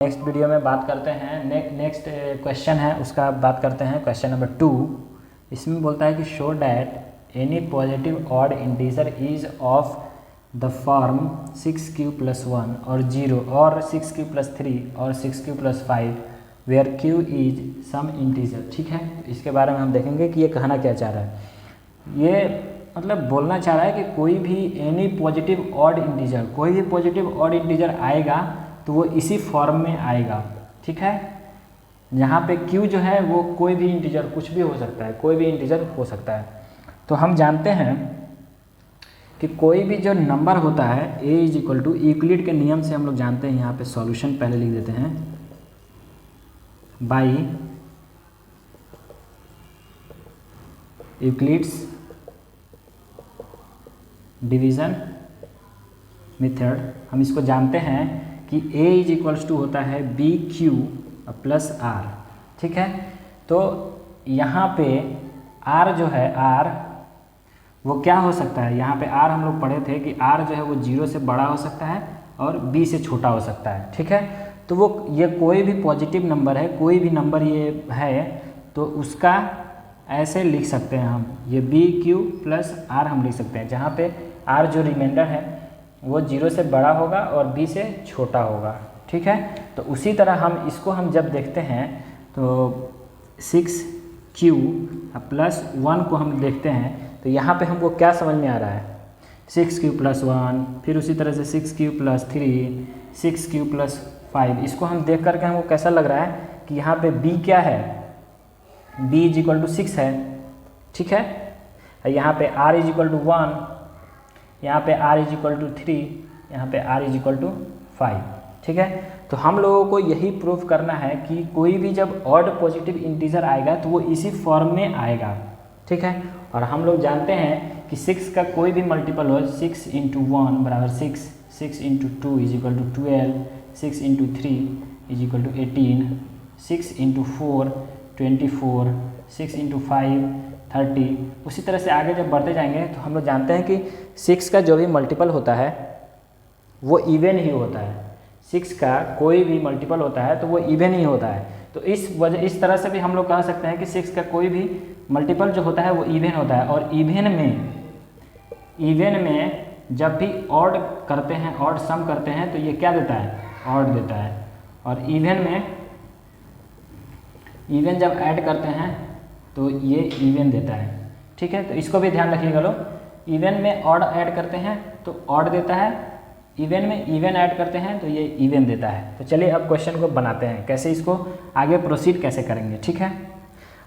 Next video में बात करते हैं नेक्स्ट क्वेश्चन है उसका बात करते हैं। क्वेश्चन नंबर 2 इसमें बोलता है कि show that any positive odd integer is of the form 6q + 1 और 0 और 6q + 3 और 6q + 5 where q is some integer. ठीक है, इसके बारे में हम देखेंगे कि ये कहना क्या चाह रहा है। ये मतलब बोलना चाह रहा है कि कोई भी एनी पॉजिटिव ऑड इंटीजर, कोई भी पॉजिटिव ऑड इंटीजर आएगा तो वो इसी फॉर्म में आएगा। ठीक है, यहाँ पे q जो है वो कोई भी इंटीजर, कुछ भी हो सकता है, कोई भी इंटीजर हो सकता है। तो हम जानते हैं कि कोई भी जो नंबर होता है a = यूक्लिड के नियम से हम लोग जानते हैं। यहाँ पे सॉल्यूशन पहले लिख देते हैं बाई यूक्लिड्स डिवीज़न मेथड। हम इसको जानते हैं कि a = होता है BQ + R। ठीक है, तो यहाँ पे R जो है R वो क्या हो सकता है, यहाँ पे R हम लोग पढ़े थे कि R जो है वो 0 से बड़ा हो सकता है और B से छोटा हो सकता है। ठीक है, तो वो ये कोई भी पॉजिटिव नंबर है, कोई भी नंबर ये है तो उसका ऐसे लिख सकते हैं हम, ये BQ + R हम लिख सकते हैं, जहाँ पे R जो रिमाइंडर है वो 0 से बड़ा होगा और B से छोटा होगा। ठीक है, तो उसी तरह हम इसको हम जब देखते हैं तो 6q + 1 को हम देखते हैं तो यहाँ पे हमको क्या समझ में आ रहा है, 6q + 1, फिर उसी तरह से 6q + 3, 6q + 5। इसको हम देख करके हमको कैसा लग रहा है कि यहाँ पे B क्या है, B = 6 है। ठीक है, यहाँ पे R = 1, यहाँ पे R = 3, यहाँ पे R = 5। ठीक है, तो हम लोगों को यही प्रूफ करना है कि कोई भी जब ऑड पॉजिटिव इंटीजर आएगा तो वो इसी फॉर्म में आएगा। ठीक है, और हम लोग जानते हैं कि 6 का कोई भी मल्टीपल हो, 6 × 1 = 6, 6 × 2 = 12, 6 × 3 = 18, 6 × 4 24, 6 × 5 30। उसी तरह से आगे जब बढ़ते जाएंगे तो हम लोग जानते हैं कि 6 का जो भी मल्टीपल होता है वो इवन ही होता है। 6 का कोई भी मल्टीपल होता है तो वो इवन ही होता है। तो इस तरह से भी हम लोग कह सकते हैं कि 6 का कोई भी मल्टीपल जो होता है वो इवन होता है। और इवन में जब भी ऑड करते हैं, ऑड सम करते हैं तो ये क्या देता है, ऑड देता है। और इवन जब ऐड करते हैं तो ये इवन देता है। ठीक है, तो इसको भी ध्यान रखिएगा लोग, इवन में ऑड ऐड करते हैं तो ऑड देता है, इवन में इवन ऐड करते हैं तो ये इवन देता है। तो चलिए अब क्वेश्चन को बनाते हैं, कैसे इसको आगे प्रोसीड कैसे करेंगे। ठीक है,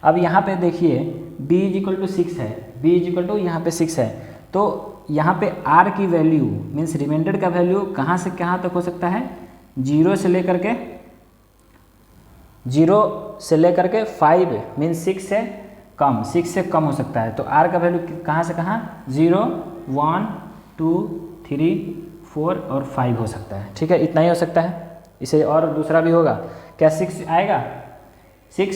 अब यहाँ पे देखिए B = 6 है, B = यहाँ पे 6 है, तो यहाँ पे R की वैल्यू मीन्स रिमाइंडर का वैल्यू कहाँ से कहाँ तक हो सकता है, 0 से लेकर के 5 मीन्स 6 से कम हो सकता है। तो R का वैल्यू कहाँ से कहाँ, 0 1 2 3 4 और 5 हो सकता है। ठीक है, इतना ही हो सकता है, इसे और दूसरा भी होगा क्या, 6 आएगा, 6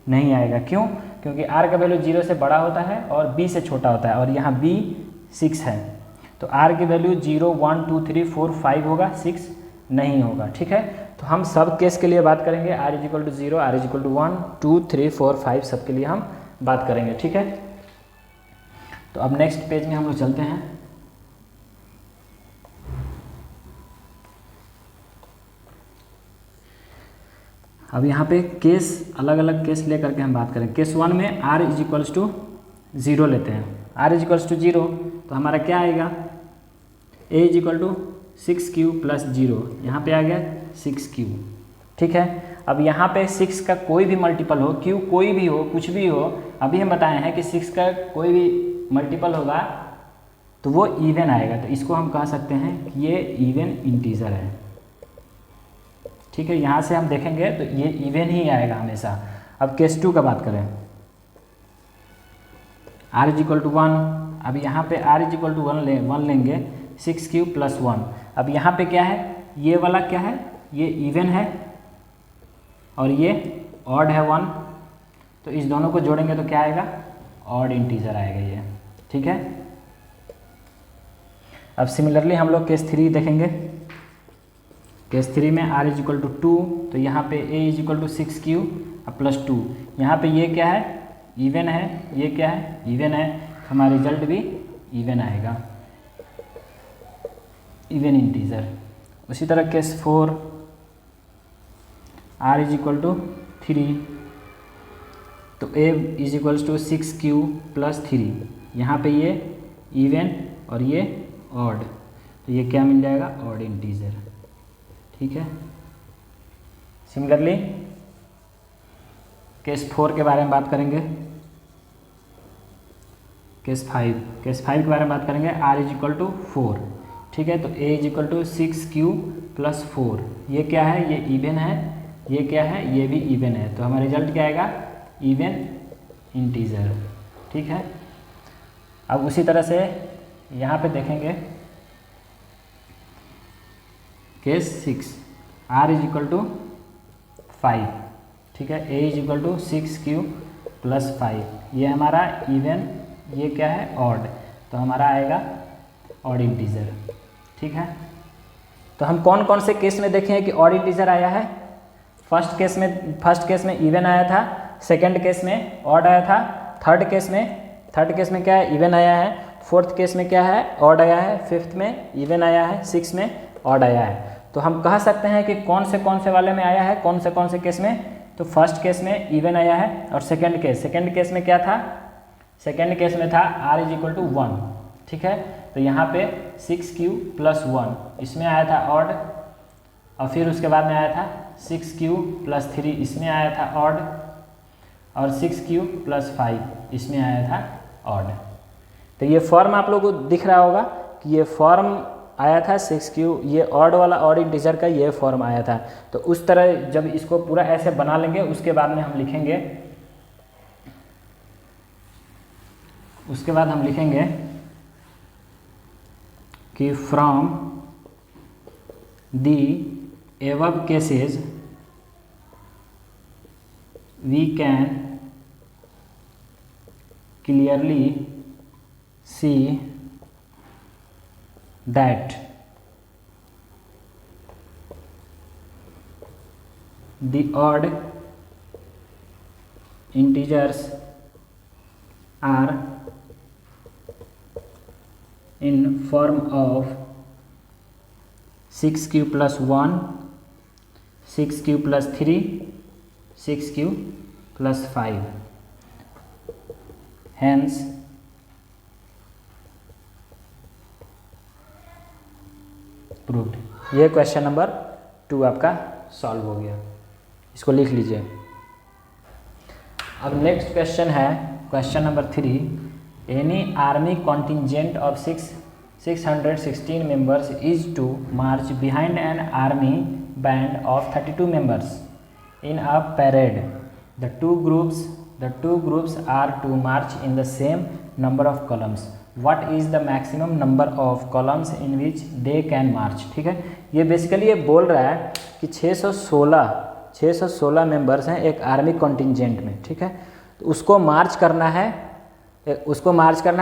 नहीं आएगा। क्यों, क्योंकि R का वैल्यू 0 से बड़ा होता है और B से छोटा होता है, और यहाँ B 6 है तो R की वैल्यू 0 1 2 3 4 5 होगा, 6 नहीं होगा। ठीक है, तो हम सब केस के लिए बात करेंगे, R = 0, R = 1 2 3 4 5 सब के लिए हम बात करेंगे। ठीक है, तो अब नेक्स्ट पेज में हम लोग चलते हैं। अब यहाँ पे केस अलग अलग केस लेकर के हम बात करें। केस 1 में R = 0 लेते हैं, R = 0 तो हमारा क्या आएगा, A = 6q + 0, यहाँ पे आ गया 6q। ठीक है, अब यहाँ पे 6 का कोई भी मल्टीपल हो, q कोई भी हो, कुछ भी हो, अभी हम बताए हैं कि 6 का कोई भी मल्टीपल होगा तो वो इवन आएगा। तो इसको हम कह सकते हैं कि ये इवन इंटीजर है। ठीक है, यहाँ से हम देखेंगे तो ये इवन ही आएगा हमेशा। अब केस 2 का बात करें, R = 1, अब यहाँ पे R = 1 लेंगे, 6q + 1। अब यहाँ पे क्या है, ये वाला क्या है, ये इवन है और ये ऑड है 1, तो इस दोनों को जोड़ेंगे तो क्या आएगा, ऑड इंटीजर आएगा ये। ठीक है, अब सिमिलरली हम लोग केस 3 देखेंगे। केस 3 में r इज इक्वल टू 2, तो यहाँ पे a is equal to 6q plus 2। यहाँ पे ये क्या है, इवन है, ये क्या है, इवन है, हमारा रिजल्ट भी इवन आएगा, इवन इंटीजर। उसी तरह case 4 r is equal to 3, तो a is equals to 6q plus 3। यहाँ पे ये इवन और ये ऑड, तो ये क्या मिल जाएगा, ऑड इंटीजर। ठीक है। सिमिलरली केस 4 के बारे में बात करेंगे, केस 5 के बारे में बात करेंगे। r इज इक्वल टू 4, ठीक है, तो a is equal to 6q plus 4। ये क्या है, ये इवन है, ये क्या है, ये भी इवन है, तो हमारा रिजल्ट क्या आएगा, इवन इंटीजर। ठीक है। अब उसी तरह से यहाँ पे देखेंगे case 6, r is equal to 5, ठीक है, a is equal to 6q plus 5। ये हमारा इवन, ये क्या है, ऑड, तो हमारा आएगा ऑड इंटीजर। ठीक है। तो हम कौन कौन से केस में देखे हैं कि ऑड इंटीजर आया है। फर्स्ट केस में इवन आया था, सेकंड केस में ऑड आया था, थर्ड केस में क्या है, इवन आया है, फोर्थ केस में क्या है, ऑड आया है, फिफ्थ में इवन आया है, सिक्स में ऑड आया है। तो हम कह सकते हैं कि कौन से वाले में आया है, कौन से केस में। तो फर्स्ट केस में इवन आया है, और सेकंड केस में क्या था, सेकंड केस में था r इज इक्वल टू 1। ठीक है, तो यहाँ पे 6q प्लस 1 इसमें आया था ऑड, और फिर उसके बाद में आया था 6q प्लस 3 इसमें आया था ऑड, और 6q प्लस 5 इसमें आया था ऑड। तो ये फॉर्म आप लोगों को दिख रहा होगा कि ये फॉर्म आया था 6q, ये ऑड वाला ऑड इंटीजर का ये फॉर्म आया था। तो उस तरह जब इसको पूरा ऐसे बना लेंगे, उसके बाद में हम लिखेंगे, उसके बाद हम लिखेंगे कि from the above cases we can clearly see that the odd integers are in form of 6q plus 1, 6q plus 3, 6q plus 5. Hence proved. ये क्वेश्चन नंबर 2 आपका सॉल्व हो गया, इसको लिख लीजिए। अब नेक्स्ट क्वेश्चन है question number 3। Any army contingent of 616 members is to march behind an army band of 32 members in a parade. The two groups are to march in the same number of columns. What is the maximum number of columns in which they can march। ठीक है, ये basically ये बोल रहा है कि 616 members हैं एक आर्मी कॉन्टिजेंट में। ठीक है, तो उसको मार्च करना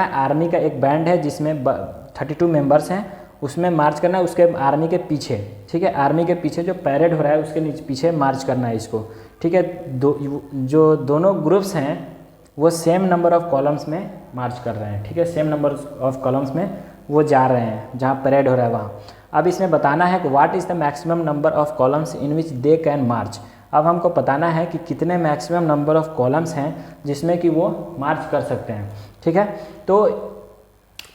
है आर्मी का एक बैंड है जिसमें 32 मेंबर्स हैं, उसमें मार्च करना है उसके आर्मी के पीछे। ठीक है, आर्मी के पीछे जो पैरेड हो रहा है उसके पीछे मार्च करना है इसको। ठीक है, जो दोनों ग्रुप्स हैं वो सेम नंबर ऑफ कॉलम्स में मार्च कर रहे हैं। ठीक है, सेम नंबर ऑफ कॉलम्स में वो जा रहे हैं जहाँ परेड हो रहा है वहाँ। अब इसमें बताना है कि what is the maximum number of columns in which they can march. अब हमको बताना है कि कितने मैक्सिमम नंबर ऑफ कॉलम्स हैं जिसमें कि वो मार्च कर सकते हैं। ठीक है, तो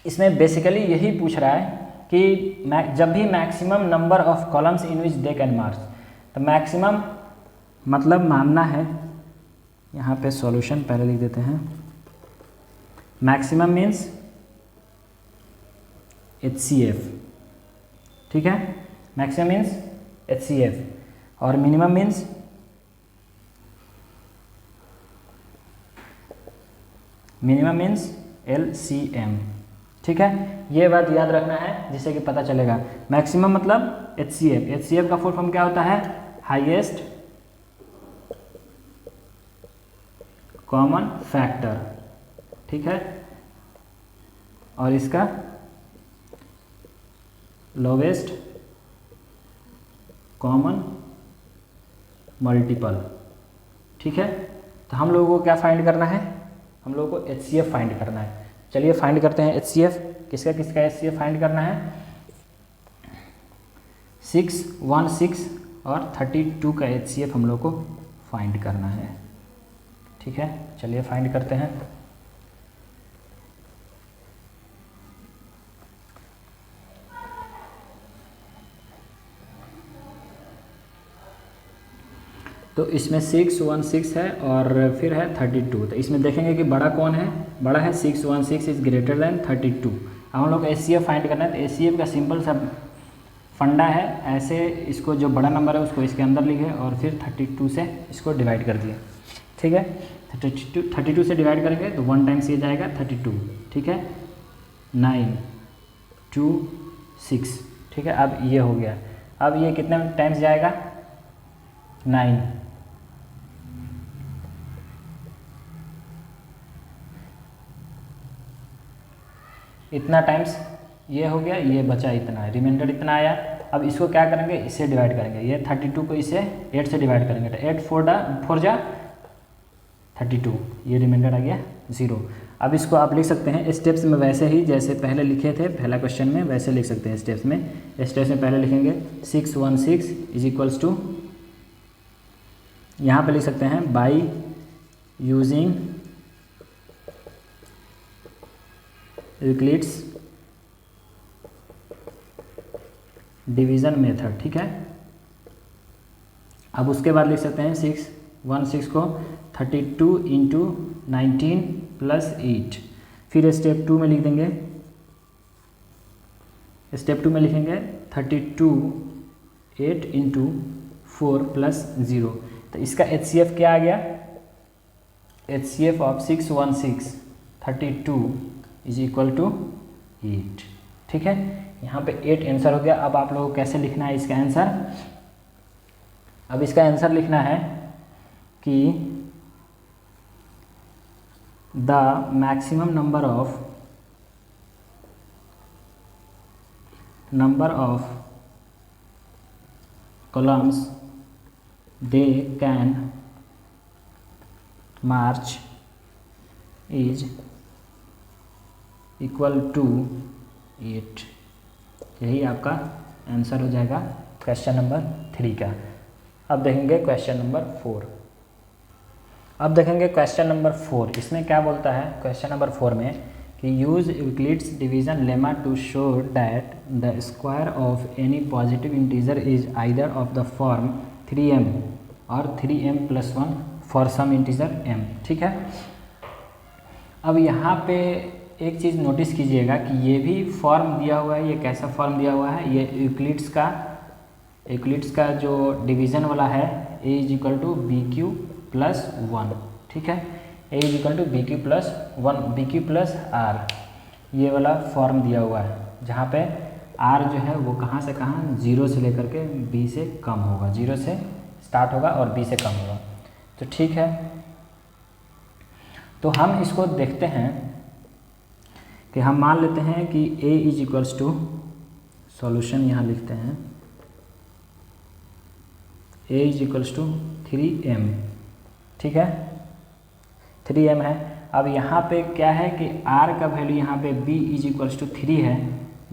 इसमें बेसिकली यही पूछ रहा है कि जब भी maximum number of columns in which they can march, तो मैक्सिमम मतलब मानना है, यहाँ पे सॉल्यूशन पहले लिख देते हैं। Maximum means HCF। ठीक है, मैक्सिमम मीन्स HCF, और मिनिमम मीन्स LCM। ठीक है, ये बात याद रखना है जिससे कि पता चलेगा। मैक्सिमम मतलब HCF का फुल फॉर्म क्या होता है, हाईएस्ट कॉमन फैक्टर। ठीक है, और इसका लोवेस्ट कॉमन मल्टीपल। ठीक है, तो हम लोगों को क्या फाइंड करना है, हम लोगों को HCF फाइंड करना है। चलिए फाइंड करते हैं HCF। किसका किसका HCF फाइंड करना है, 6, 1, 6 और 32 का HCF हम लोग को फाइंड करना है। ठीक है, चलिए फाइंड करते हैं। तो इसमें 6, 1, 6 है और फिर है 32। तो इसमें देखेंगे कि बड़ा कौन है, बड़ा है 6, 1, 6 इज़ ग्रेटर देन 32। अब हम लोग HCF फाइंड करना है। तो HCF का सिंपल सा फंडा है, ऐसे इसको जो बड़ा नंबर है उसको इसके अंदर लिखे और फिर 32 से इसको डिवाइड कर दिए। ठीक है, 32 से डिवाइड करेंगे तो 1 टाइम्स ये जाएगा 32। ठीक है, 9, 2, 6। ठीक है, अब ये हो गया। अब ये कितने टाइम्स जाएगा, 9। इतना टाइम्स ये हो गया, ये बचा इतना, रिमाइंडर इतना आया। अब इसको क्या करेंगे, इससे डिवाइड करेंगे। ये 32 को इसे 8 से डिवाइड करेंगे तो 8 4 जा 32, ये रिमाइंडर आ गया 0। अब इसको आप लिख सकते हैं स्टेप्स में, वैसे ही जैसे पहले लिखे थे पहला क्वेश्चन में, वैसे लिख सकते हैं स्टेप्स में। स्टेप्स में पहले लिखेंगे 6, 1, 6 इज इक्वल्स टू, यहाँ पे लिख सकते हैं by using Euclid's division method. ठीक है, अब उसके बाद लिख सकते हैं 6, 1, 6 को 32 इंटू 19 प्लस 8। फिर स्टेप 2 में लिख देंगे, स्टेप 2 में लिखेंगे 32 8 इंटू 4 प्लस 0। तो इसका HCF क्या आ गया, HCF of 6, 1, 6 32 is equal to 8। ठीक है, यहाँ पे 8 आंसर हो गया। अब आप लोगों को कैसे लिखना है इसका आंसर, अब इसका आंसर लिखना है कि the maximum number of columns they can march is equal to 8। यही आपका आंसर हो जाएगा क्वेश्चन नंबर 3 का। अब देखेंगे क्वेश्चन नंबर 4। अब देखेंगे क्वेश्चन नंबर 4। इसमें क्या बोलता है क्वेश्चन नंबर 4 में कि use Euclid's division lemma to show that the square of any positive integer is either of the form 3m और 3m+1 for some integer m। ठीक है, अब यहाँ पे एक चीज़ नोटिस कीजिएगा कि ये भी फॉर्म दिया हुआ है। ये कैसा फॉर्म दिया हुआ है, ये यूक्लिड्स का जो डिवीज़न वाला है a is equal to BQ+1। ठीक है, a is equal to BQ+1 BQ+R, ये वाला फॉर्म दिया हुआ है, जहाँ पे R जो है वो कहाँ से कहाँ 0 से लेकर के B से कम होगा, 0 से स्टार्ट होगा और B से कम होगा। तो ठीक है, तो हम इसको देखते हैं कि हम मान लेते हैं कि a is equals to, solution यहाँ लिखते हैं, a is equals to 3m। ठीक है, 3m है। अब यहाँ पे क्या है कि r का वैल्यू यहाँ पे b इज इक्वल्स टू 3 है,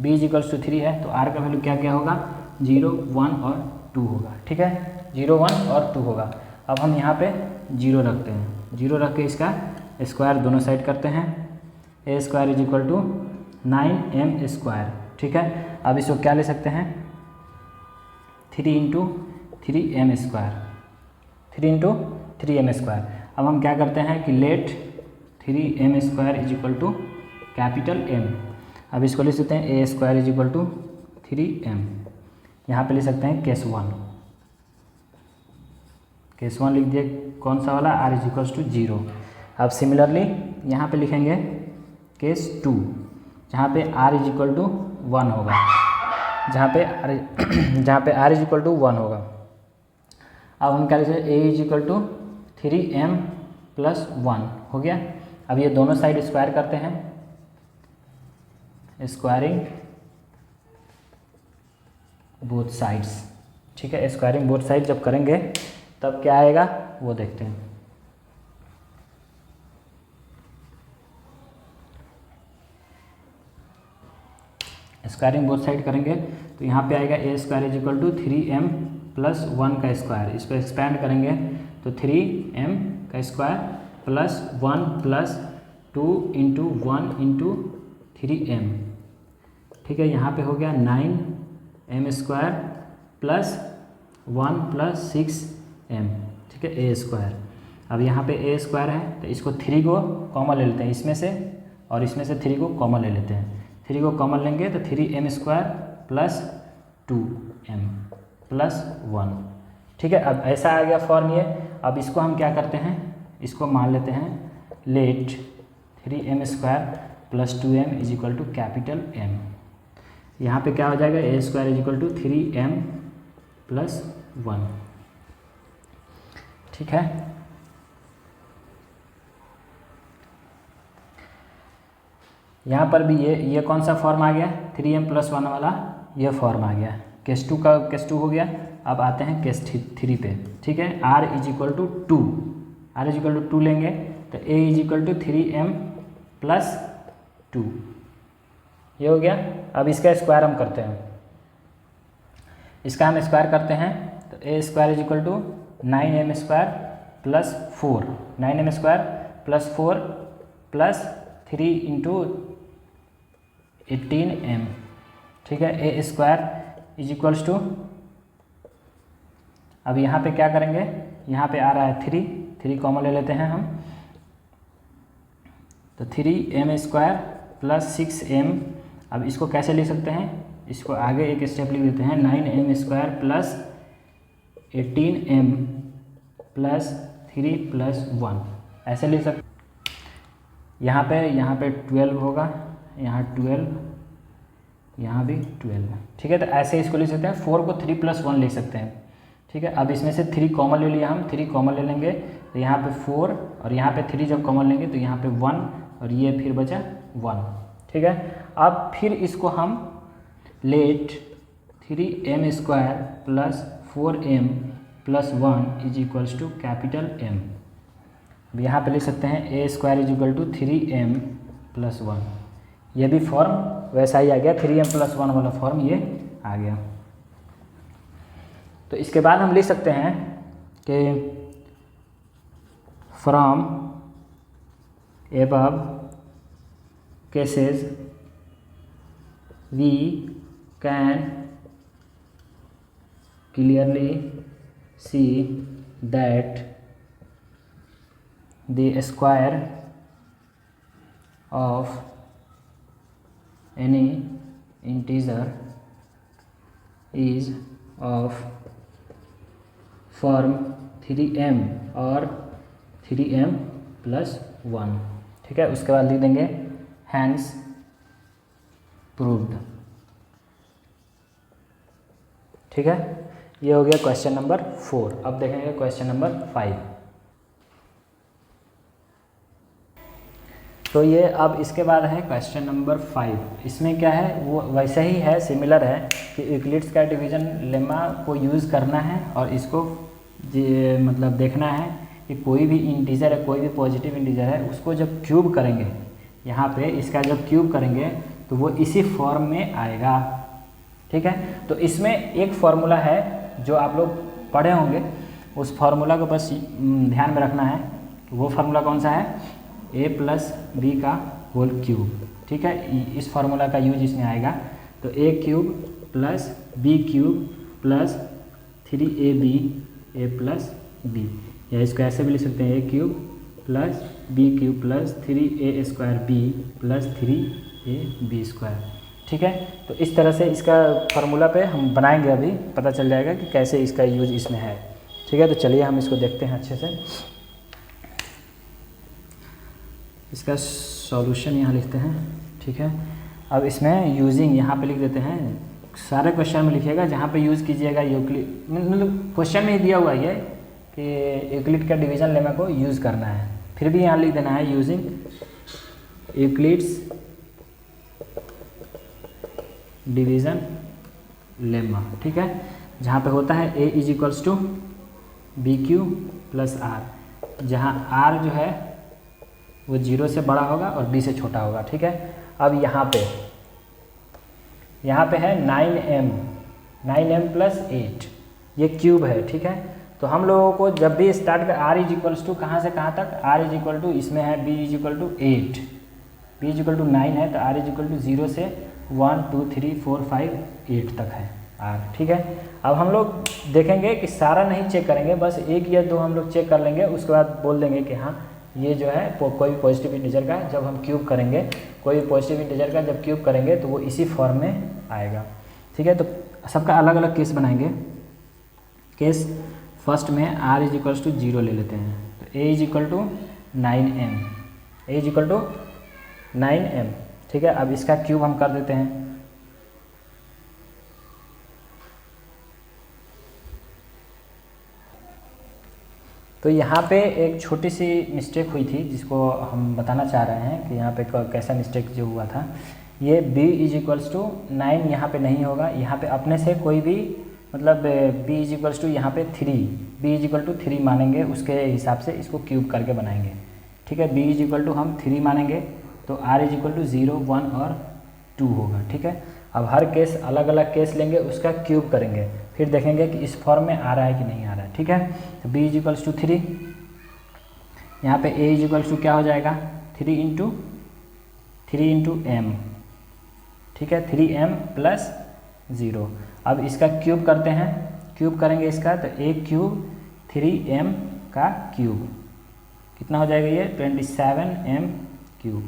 b इज इक्वल्स टू 3 है, तो r का वैल्यू क्या क्या होगा, 0, 1 और 2 होगा। ठीक है, 0, 1 और 2 होगा। अब हम यहाँ पे 0 रखते हैं, 0 रख के इसका स्क्वायर दोनों साइड करते हैं, a square is equal to 9m square. ठीक है, अब इसको क्या ले सकते हैं, 3 into 3m square, 3 into 3m square. अब हम क्या करते हैं कि let 3m square is equal to capital M। अब इसको लिख सकते हैं a square is equal to 3m। यहाँ पे लिख सकते हैं केस 1, केस 1 लिख दिए, कौन सा वाला, r इज इक्वल्स टू 0। अब सिमिलरली यहाँ पे लिखेंगे केस 2, जहाँ पे r इज इक्वल टू 1 होगा, जहाँ पे r इज इक्वल टू 1 होगा। अब हम क्या लिखेंगे, a is equal to 3m+1 हो गया। अब ये दोनों साइड स्क्वायर करते हैं, स्क्वायरिंग बोथ साइड्स। ठीक है, स्क्वायरिंग बोथ साइड जब करेंगे तब क्या आएगा वो देखते हैं। स्क्वायरिंग बोथ साइड करेंगे तो यहाँ पे आएगा a square is equal to 3m plus 1 का स्क्वायर। इसको एक्सपैंड करेंगे तो 3m का square plus 1 plus 2 into 1 into 3m। ठीक है, यहाँ पे हो गया 9m square plus 1 plus 6m। ठीक है, ए स्क्वायर। अब यहाँ पे ए स्क्वायर है तो इसको 3 को कॉमन ले लेते हैं इसमें से, और इसमें से 3 को कॉमन ले लेते हैं। 3 को कॉमन लेंगे तो 3m square plus 2m plus 1। ठीक है, अब ऐसा आ गया फॉर्म ये। अब इसको हम क्या करते हैं, इसको मान लेते हैं let 3m square plus 2m is equal to capital M। यहाँ पे क्या हो जाएगा, a square is equal to 3m plus 1। ठीक है, यहाँ पर भी ये कौन सा फॉर्म आ गया, 3m प्लस 1 वाला ये फॉर्म आ गया। केस 2 का केस 2 हो गया। अब आते हैं केस 3 पे। ठीक है, r is equal to 2, r is equal to 2 लेंगे तो a is equal to 3m plus 2, ये हो गया। अब इसका स्क्वायर हम करते हैं, इसका हम स्क्वायर करते हैं तो a square is equal to 9m square plus 4, 9m square plus 4 plus 3 into 18m। ठीक है, A square is equals to, अब यहाँ पे क्या करेंगे, यहाँ पे आ रहा है 3 कॉमन ले लेते हैं हम तो 3m स्क्वायर प्लस 6m। अब इसको कैसे लिख सकते हैं, इसको आगे एक स्टेप लिख देते हैं, 9m square plus 18m plus 3 plus 1, ऐसे लिख सकते। यहाँ पे 12 होगा, यहाँ 12, यहाँ भी 12। ठीक है, तो ऐसे इसको लिख सकते हैं। 4 को 3 प्लस 1 लिख सकते हैं। ठीक है, अब इसमें से 3 कॉमन ले लिया हम, 3 कॉमन ले लेंगे तो यहाँ पे 4 और यहाँ पे 3 जब कॉमन लेंगे तो यहाँ पे 1 और ये फिर बचा 1। ठीक है, अब फिर इसको हम let 3m square plus 4m plus 1 is equals to capital M। अब यहाँ पे लिख सकते हैं a square is equal to 3m plus 1। ये भी फॉर्म वैसा ही आ गया, 3m प्लस 1 वाला फॉर्म ये आ गया। तो इसके बाद हम लिख सकते हैं कि from above cases we can clearly see that the square of any integer is of form 3m और 3m प्लस 1। ठीक है, उसके बाद लिख देंगे hence proved। ठीक है, ये हो गया क्वेश्चन नंबर 4। अब देखेंगे क्वेश्चन नंबर 5। तो ये अब इसके बाद है क्वेश्चन नंबर 5। इसमें क्या है, वो वैसा ही है, सिमिलर है कि यूक्लिड्स का डिवीजन लेमा को यूज़ करना है और इसको मतलब देखना है कि कोई भी इंटीजर है, कोई भी पॉजिटिव इंटीजर है, उसको जब क्यूब करेंगे, यहाँ पे इसका जब क्यूब करेंगे तो वो इसी फॉर्म में आएगा। ठीक है, तो इसमें एक फार्मूला है जो आप लोग पढ़े होंगे, उस फार्मूला को बस ध्यान में रखना है। वो फार्मूला कौन सा है, a प्लस बी का होल क्यूब। ठीक है, इस फार्मूला का यूज इसमें आएगा। तो a cube plus B cube plus 3ab a plus B, या इसको ऐसे भी लिख सकते हैं, a cube plus B cube plus 3a square B plus 3ab square. ठीक है, तो इस तरह से इसका फार्मूला पे हम बनाएंगे, अभी पता चल जाएगा कि कैसे इसका यूज इसमें है। ठीक है, तो चलिए हम इसको देखते हैं अच्छे से। इसका सॉल्यूशन यहाँ लिखते हैं। ठीक है, अब इसमें यूजिंग यहाँ पे लिख देते हैं, सारे क्वेश्चन में लिखिएगा जहाँ पे यूज़ कीजिएगा यूक्लिड, मतलब क्वेश्चन में ही दिया हुआ है कि यूक्लिड का डिवीजन लेमा को यूज़ करना है, फिर भी यहाँ लिख देना है यूजिंग यूक्लिड्स डिवीज़न लेमा। ठीक है, जहाँ पे होता है a is equals to B Q plus R, जहाँ r जो है वो 0 से बड़ा होगा और b से छोटा होगा, ठीक है। अब यहाँ पे है 9m प्लस 8, ये क्यूब है, ठीक है। तो हम लोगों को जब भी स्टार्ट कर r इज इक्वल्स टू कहाँ से कहाँ तक, r इज इक्वल टू इसमें है b is equal to 8, b is equal to 9 है, तो r इज इक्वल टू 0 से 1 2 3 4 5 8 तक है r, ठीक है। अब हम लोग देखेंगे कि सारा नहीं चेक करेंगे, बस एक या दो हम लोग चेक कर लेंगे, उसके बाद बोल देंगे कि हाँ ये जो है कोई भी पॉजिटिव इंटीजर का जब हम क्यूब करेंगे, कोई भी पॉजिटिव इंटीजर का जब क्यूब करेंगे तो वो इसी फॉर्म में आएगा, ठीक है। तो सबका अलग अलग केस बनाएंगे। केस फर्स्ट में r इज इक्वल्स टू 0 ले लेते हैं, तो a is equal to 9m, a is equal to 9m, ठीक है। अब इसका क्यूब हम कर देते हैं, तो यहाँ पे एक छोटी सी मिस्टेक हुई थी जिसको हम बताना चाह रहे हैं कि यहाँ पे कैसा मिस्टेक जो हुआ था। ये b इज इक्वल्स टू 9 यहाँ पे नहीं होगा, यहाँ पे अपने से कोई भी मतलब b इज इक्वल्स टू यहाँ पे 3, b इज इक्वल टू 3 मानेंगे, उसके हिसाब से इसको क्यूब करके बनाएंगे, ठीक है। b इज इक्वल टू हम 3 मानेंगे तो r इज इक्वल टू 0 1 और 2 होगा, ठीक है। अब हर केस अलग अलग केस लेंगे, उसका क्यूब करेंगे, फिर देखेंगे कि इस फॉर्म में आ रहा है कि नहीं आ रहा है, ठीक है। तो b इज इक्वल्स टू 3, यहाँ पे a इज इक्वल्स टू क्या हो जाएगा 3 इंटू m, ठीक है, 3m प्लस 0। अब इसका क्यूब करते हैं, क्यूब करेंगे इसका, तो a क्यूब 3m का क्यूब कितना हो जाएगा, ये 27m क्यूब।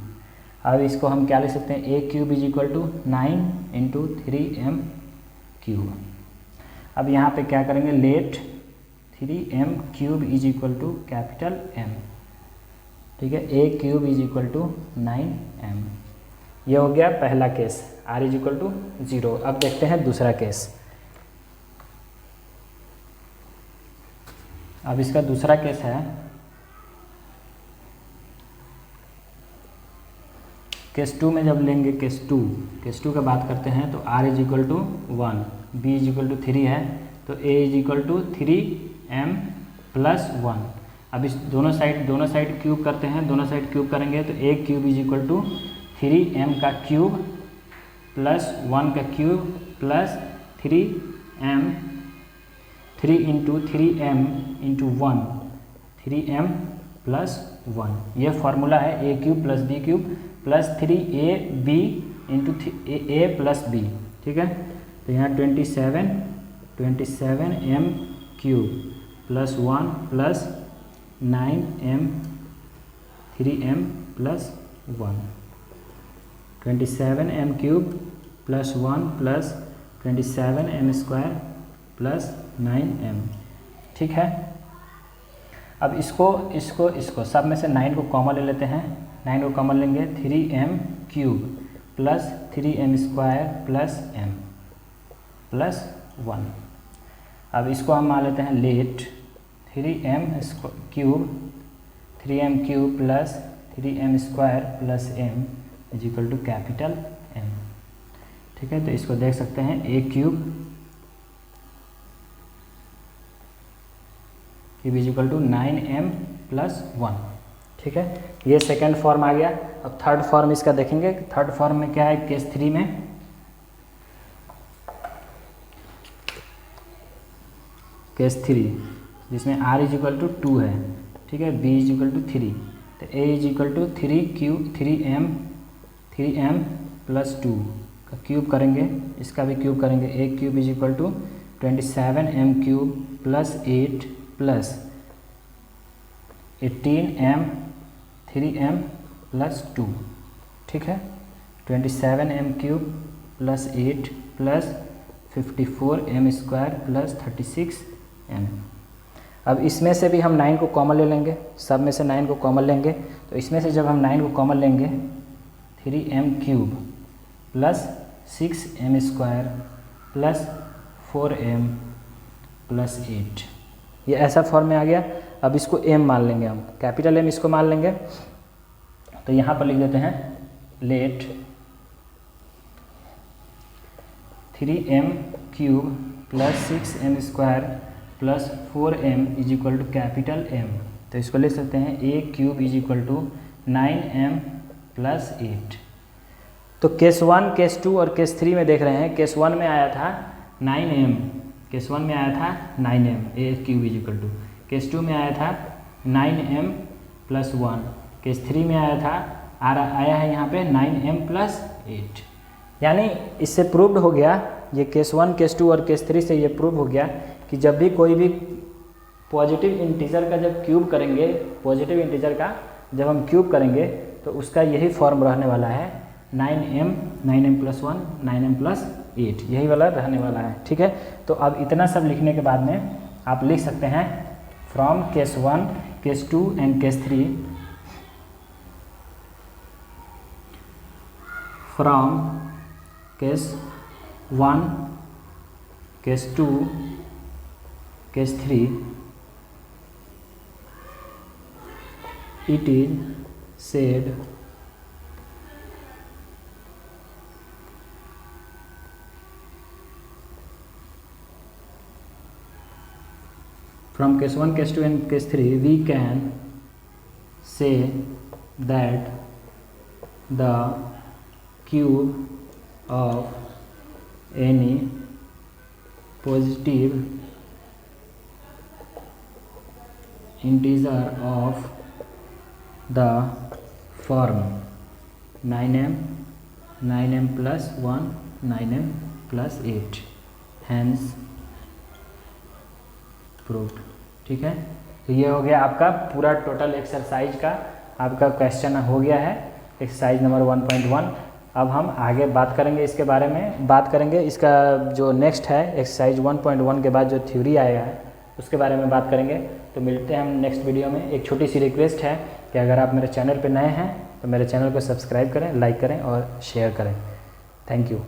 अब इसको हम क्या लिख सकते हैं, a cube is equal to 9 into 3m cube. अब यहाँ पे क्या करेंगे, let 3m cube is equal to capital M, ठीक है, a cube is equal to 9m। ये हो गया पहला case, r is equal to 0। अब देखते हैं दूसरा केस। अब इसका दूसरा केस है, केस 2 में जब लेंगे केस 2 का बात करते हैं, तो r is equal to 1, b is equal to 3 है, तो a is equal to 3m plus 1। अब इस दोनों साइड क्यूब करते हैं, दोनों साइड क्यूब करेंगे तो a cube is equal to 3m का क्यूब प्लस 1 का cube plus 3m, 3 into 3m into 1, 3m plus 1। ये फार्मूला है a cube plus b cube plus 3ab into a plus b, ठीक है। तो यहाँ 27m cube plus 1 plus 9m 3m plus 1, 27m cube plus 1 plus 27m square plus 9m, ठीक है। अब इसको सब में से 9 को कॉमन ले लेते हैं, 9 को कॉमन लेंगे, 3m cube plus 3m square plus m plus 1। अब इसको हम मान लेते हैं let 3m cube plus 3m square plus m is equal to capital M, ठीक है। तो इसको देख सकते हैं a cube is equal to 9m plus 1, ठीक है। ये सेकंड फॉर्म आ गया। अब थर्ड फॉर्म इसका देखेंगे, थर्ड फॉर्म में क्या है, केस 3 में केस 3 जिसमें r इज इक्वल टू 2 है, ठीक है, b इज इक्वल टू 3, तो a is equal to 3m plus 2 का क्यूब करेंगे, इसका भी क्यूब करेंगे, a cube is equal to 27m cube plus 8 plus 18m 3m plus 2, ठीक है, 27m cube plus 8 plus 54m square plus 36m। अब इसमें से भी हम 9 को कॉमन ले लेंगे, सब में से 9 को कॉमन लेंगे, तो इसमें से जब हम 9 को कॉमन लेंगे 3m cube plus 6m square plus 4m plus 8, ये ऐसा फॉर्म में आ गया। अब इसको m मान लेंगे, हम कैपिटल M इसको मान लेंगे, तो यहाँ पर लिख देते हैं let 3m cube plus 6m² plus 4m is equal to capital M। तो इसको लिख सकते हैं a³ is equal to 9m plus 8। तो केस 1, केस 2 और केस 3 में देख रहे हैं, केस 1 में आया था 9m, केस 1 में आया था 9m a³ is equal to, case 2 में आया था 9m प्लस 1, केस 3 में आया था आया है यहाँ पे 9m प्लस 8। यानी इससे प्रूव्ड हो गया, ये केस 1, केस 2 और केस 3 से ये प्रूव हो गया कि जब भी कोई भी पॉजिटिव इंटीजर का जब क्यूब करेंगे, पॉजिटिव इंटीजर का जब हम क्यूब करेंगे तो उसका यही फॉर्म रहने वाला है 9m प्लस 1, 9m प्लस 8, यही वाला रहने वाला है। ठीक है, तो अब इतना सब लिखने के बाद में आप लिख सकते हैं from case 1, case 2 and case 3, from case 1, case 2, case 3, it is said from case 1, case 2 and case 3 we can say that the cube of any positive integer of the form 9m plus 1, 9m plus 8 hence proved। ठीक है, तो ये हो गया आपका पूरा total exercise का आपका क्वेश्चन हो गया है, एक्सरसाइज नंबर 1.1। अब हम आगे बात करेंगे इसके बारे में, बात करेंगे इसका जो नेक्स्ट है एक्सरसाइज 1.1 के बाद जो थ्योरी आएगा है उसके बारे में बात करेंगे। तो मिलते हैं हम नेक्स्ट वीडियो में। एक छोटी सी रिक्वेस्ट है कि अगर आप मेरे चैनल पर नए हैं तो मेरे चैनल को सब्सक्राइब करें, लाइक करें और शेयर करें। Thank you.